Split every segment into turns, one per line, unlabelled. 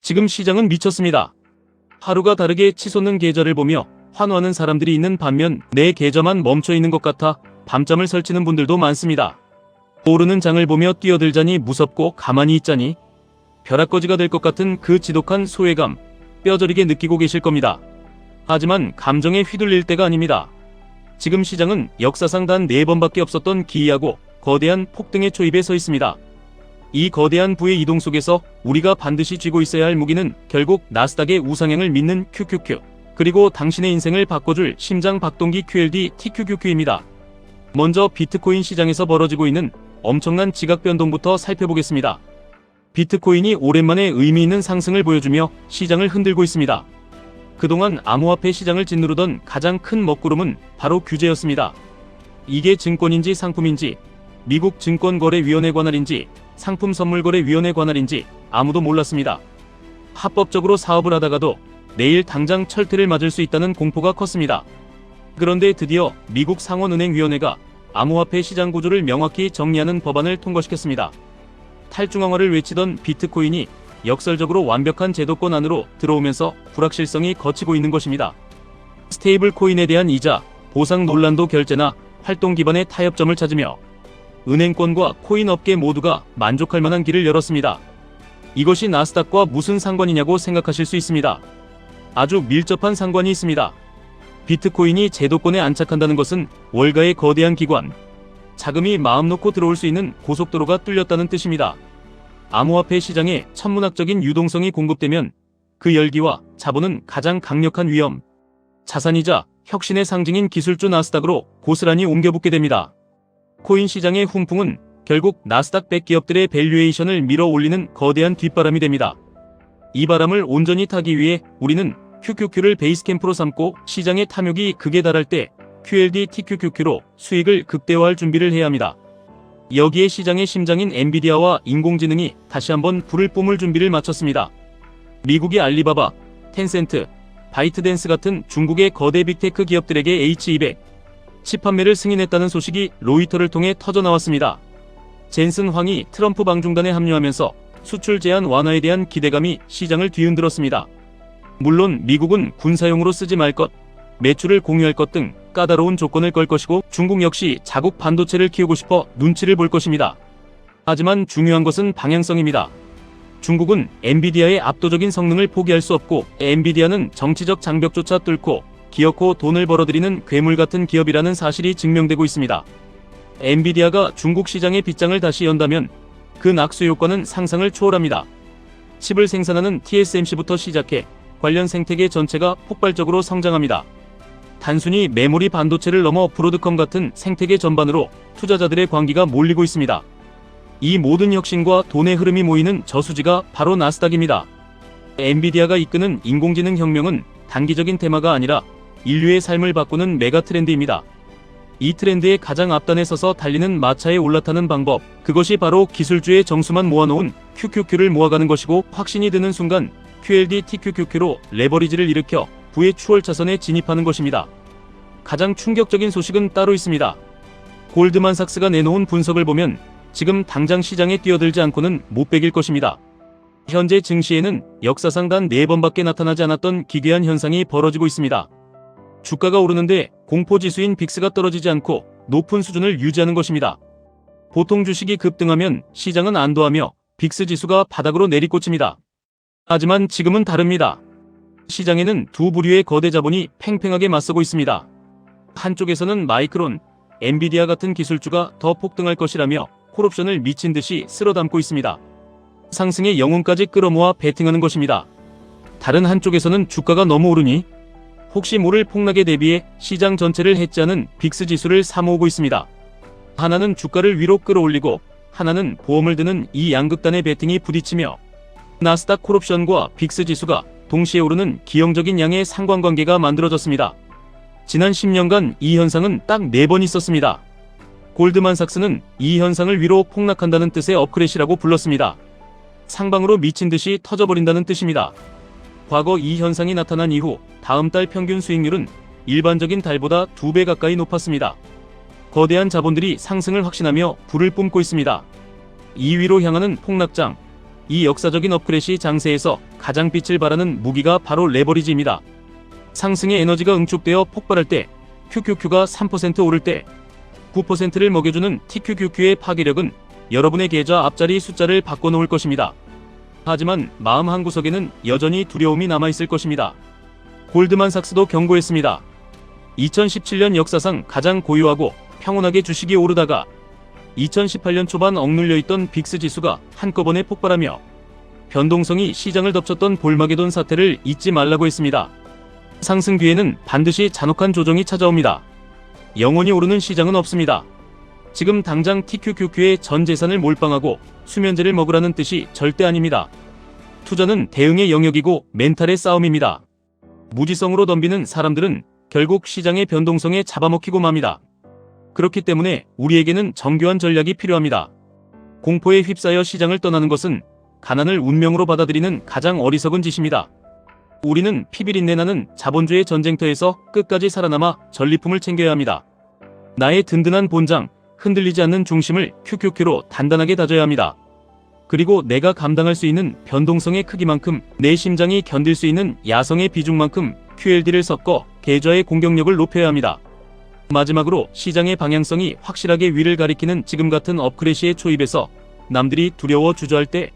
지금 시장은 미쳤습니다. 하루가 다르게 치솟는 계절을 보며 환호하는 사람들이 있는 반면 내 계좌만 멈춰 있는 것 같아 밤잠을 설치는 분들도 많습니다. 오르는 장을 보며 뛰어들자니 무섭고 가만히 있자니 벼락거지가 될 것 같은 그 지독한 소외감 뼈저리게 느끼고 계실 겁니다. 하지만 감정에 휘둘릴 때가 아닙니다. 지금 시장은 역사상 단 4번밖에 없었던 기이하고 거대한 폭등의 초입에 서 있습니다. 이 거대한 부의 이동 속에서 우리가 반드시 쥐고 있어야 할 무기는 결국 나스닥의 우상향을 믿는 QQQ, 그리고 당신의 인생을 바꿔줄 심장 박동기 QLD TQQQ입니다. 먼저 비트코인 시장에서 벌어지고 있는 엄청난 지각 변동부터 살펴보겠습니다. 비트코인이 오랜만에 의미 있는 상승을 보여주며 시장을 흔들고 있습니다. 그동안 암호화폐 시장을 짓누르던 가장 큰 먹구름은 바로 규제였습니다. 이게 증권인지 상품인지, 미국 증권거래위원회 관할인지, 상품선물거래위원회 관할인지 아무도 몰랐습니다. 합법적으로 사업을 하다가도 내일 당장 철퇴를 맞을 수 있다는 공포가 컸습니다. 그런데 드디어 미국 상원은행위원회가 암호화폐 시장 구조를 명확히 정리하는 법안을 통과시켰습니다. 탈중앙화를 외치던 비트코인이 역설적으로 완벽한 제도권 안으로 들어오면서 불확실성이 걷히고 있는 것입니다. 스테이블 코인에 대한 이자, 보상 논란도 결제나 활동 기반의 타협점을 찾으며 은행권과 코인 업계 모두가 만족할 만한 길을 열었습니다. 이것이 나스닥과 무슨 상관이냐고 생각하실 수 있습니다. 아주 밀접한 상관이 있습니다. 비트코인이 제도권에 안착한다는 것은 월가의 거대한 기관, 자금이 마음 놓고 들어올 수 있는 고속도로가 뚫렸다는 뜻입니다. 암호화폐 시장에 천문학적인 유동성이 공급되면 그 열기와 자본은 가장 강력한 위험, 자산이자 혁신의 상징인 기술주 나스닥으로 고스란히 옮겨붙게 됩니다. 코인 시장의 훈풍은 결국 나스닥 100 기업들의 밸류에이션을 밀어 올리는 거대한 뒷바람이 됩니다. 이 바람을 온전히 타기 위해 우리는 QQQ를 베이스캠프로 삼고 시장의 탐욕이 극에 달할 때 QLD TQQQ로 수익을 극대화할 준비를 해야 합니다. 여기에 시장의 심장인 엔비디아와 인공지능이 다시 한번 불을 뿜을 준비를 마쳤습니다. 미국의 알리바바, 텐센트, 바이트댄스 같은 중국의 거대 빅테크 기업들에게 H200 칩 판매를 승인했다는 소식이 로이터를 통해 터져나왔습니다. 젠슨 황이 트럼프 방중단에 합류하면서 수출 제한 완화에 대한 기대감이 시장을 뒤흔들었습니다. 물론 미국은 군사용으로 쓰지 말 것, 매출을 공유할 것 등 까다로운 조건을 걸 것이고 중국 역시 자국 반도체를 키우고 싶어 눈치를 볼 것입니다. 하지만 중요한 것은 방향성입니다. 중국은 엔비디아의 압도적인 성능을 포기할 수 없고 엔비디아는 정치적 장벽조차 뚫고 기어코 돈을 벌어들이는 괴물 같은 기업이라는 사실이 증명되고 있습니다. 엔비디아가 중국 시장의 빗장을 다시 연다면 그 낙수 효과는 상상을 초월합니다. 칩을 생산하는 TSMC부터 시작해 관련 생태계 전체가 폭발적으로 성장합니다. 단순히 메모리 반도체를 넘어 브로드컴 같은 생태계 전반으로 투자자들의 광기가 몰리고 있습니다. 이 모든 혁신과 돈의 흐름이 모이는 저수지가 바로 나스닥입니다. 엔비디아가 이끄는 인공지능 혁명은 단기적인 테마가 아니라 인류의 삶을 바꾸는 메가 트렌드입니다. 이 트렌드의 가장 앞단에 서서 달리는 마차에 올라타는 방법, 그것이 바로 기술주의 정수만 모아놓은 QQQ를 모아가는 것이고 확신이 드는 순간 QLD TQQQ로 레버리지를 일으켜 부의 추월 차선에 진입하는 것입니다. 가장 충격적인 소식은 따로 있습니다. 골드만삭스가 내놓은 분석을 보면 지금 당장 시장에 뛰어들지 않고는 못 베길 것입니다. 현재 증시에는 역사상 단 4번밖에 나타나지 않았던 기괴한 현상이 벌어지고 있습니다. 주가가 오르는데 공포지수인 빅스가 떨어지지 않고 높은 수준을 유지하는 것입니다. 보통 주식이 급등하면 시장은 안도하며 빅스 지수가 바닥으로 내리꽂힙니다. 하지만 지금은 다릅니다. 시장에는 두 부류의 거대 자본이 팽팽하게 맞서고 있습니다. 한쪽에서는 마이크론, 엔비디아 같은 기술주가 더 폭등할 것이라며 콜옵션을 미친 듯이 쓸어담고 있습니다. 상승의 영혼까지 끌어모아 베팅하는 것입니다. 다른 한쪽에서는 주가가 너무 오르니 혹시 모를 폭락에 대비해 시장 전체를 해치하는 빅스 지수를 사모으고 있습니다. 하나는 주가를 위로 끌어올리고 하나는 보험을 드는 이 양극단의 베팅이 부딪히며 나스닥 콜옵션과 빅스 지수가 동시에 오르는 기형적인 양의 상관관계가 만들어졌습니다. 지난 10년간 이 현상은 딱 4번 있었습니다. 골드만삭스는 이 현상을 위로 폭락한다는 뜻의 업크래시라고 불렀습니다. 상방으로 미친 듯이 터져버린다는 뜻입니다. 과거 이 현상이 나타난 이후 다음 달 평균 수익률은 일반적인 달보다 2배 가까이 높았습니다. 거대한 자본들이 상승을 확신하며 불을 뿜고 있습니다. 2위로 향하는 폭락장, 이 역사적인 업그레이드 장세에서 가장 빛을 발하는 무기가 바로 레버리지입니다. 상승의 에너지가 응축되어 폭발할 때, QQQ가 3% 오를 때 9%를 먹여주는 TQQQ의 파괴력은 여러분의 계좌 앞자리 숫자를 바꿔놓을 것입니다. 하지만 마음 한구석에는 여전히 두려움이 남아있을 것입니다. 골드만삭스도 경고했습니다. 2017년 역사상 가장 고요하고 평온하게 주식이 오르다가 2018년 초반 억눌려있던 빅스 지수가 한꺼번에 폭발하며 변동성이 시장을 덮쳤던 볼마게돈 사태를 잊지 말라고 했습니다. 상승 뒤에는 반드시 잔혹한 조정이 찾아옵니다. 영원히 오르는 시장은 없습니다. 지금 당장 TQQQ의 전 재산을 몰빵하고 수면제를 먹으라는 뜻이 절대 아닙니다. 투자는 대응의 영역이고 멘탈의 싸움입니다. 무지성으로 덤비는 사람들은 결국 시장의 변동성에 잡아먹히고 맙니다. 그렇기 때문에 우리에게는 정교한 전략이 필요합니다. 공포에 휩싸여 시장을 떠나는 것은 가난을 운명으로 받아들이는 가장 어리석은 짓입니다. 우리는 피비린내 나는 자본주의 전쟁터에서 끝까지 살아남아 전리품을 챙겨야 합니다. 나의 든든한 본장, 흔들리지 않는 중심을 QQQ로 단단하게 다져야 합니다. 그리고 내가 감당할 수 있는 변동성의 크기만큼 내 심장이 견딜 수 있는 야성의 비중만큼 QLD를 섞어 계좌의 공격력을 높여야 합니다. 마지막으로 시장의 방향성이 확실하게 위를 가리키는 지금 같은 업그레이드의 초입에서 남들이 두려워 주저할 때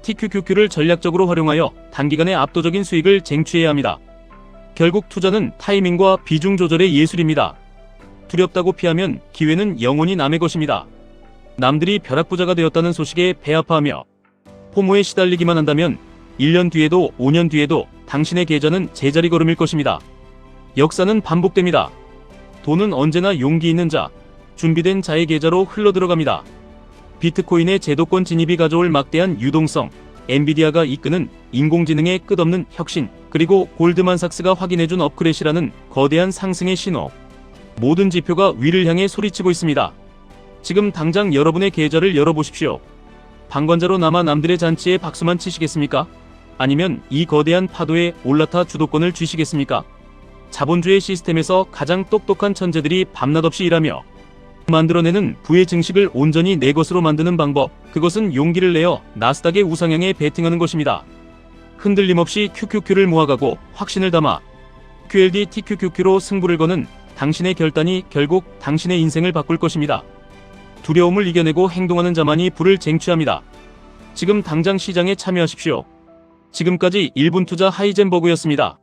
TQQQ를 전략적으로 활용하여 단기간에 압도적인 수익을 쟁취해야 합니다. 결국 투자는 타이밍과 비중 조절의 예술입니다. 두렵다고 피하면 기회는 영원히 남의 것입니다. 남들이 벼락부자가 되었다는 소식에 배 아파하며 포모에 시달리기만 한다면 1년 뒤에도 5년 뒤에도 당신의 계좌는 제자리 걸음일 것입니다. 역사는 반복됩니다. 돈은 언제나 용기 있는 자, 준비된 자의 계좌로 흘러들어갑니다. 비트코인의 제도권 진입이 가져올 막대한 유동성, 엔비디아가 이끄는 인공지능의 끝없는 혁신, 그리고 골드만삭스가 확인해준 업그레이드라는 거대한 상승의 신호. 모든 지표가 위를 향해 소리치고 있습니다. 지금 당장 여러분의 계좌를 열어보십시오. 방관자로 남아 남들의 잔치에 박수만 치시겠습니까? 아니면 이 거대한 파도에 올라타 주도권을 쥐시겠습니까? 자본주의 시스템에서 가장 똑똑한 천재들이 밤낮 없이 일하며 만들어내는 부의 증식을 온전히 내 것으로 만드는 방법, 그것은 용기를 내어 나스닥의 우상향에 베팅하는 것입니다. 흔들림 없이 QQQ를 모아가고 확신을 담아 QLD TQQQ로 승부를 거는 당신의 결단이 결국 당신의 인생을 바꿀 것입니다. 두려움을 이겨내고 행동하는 자만이 부를 쟁취합니다. 지금 당장 시장에 참여하십시오. 지금까지 1분 투자 하이젠버그였습니다.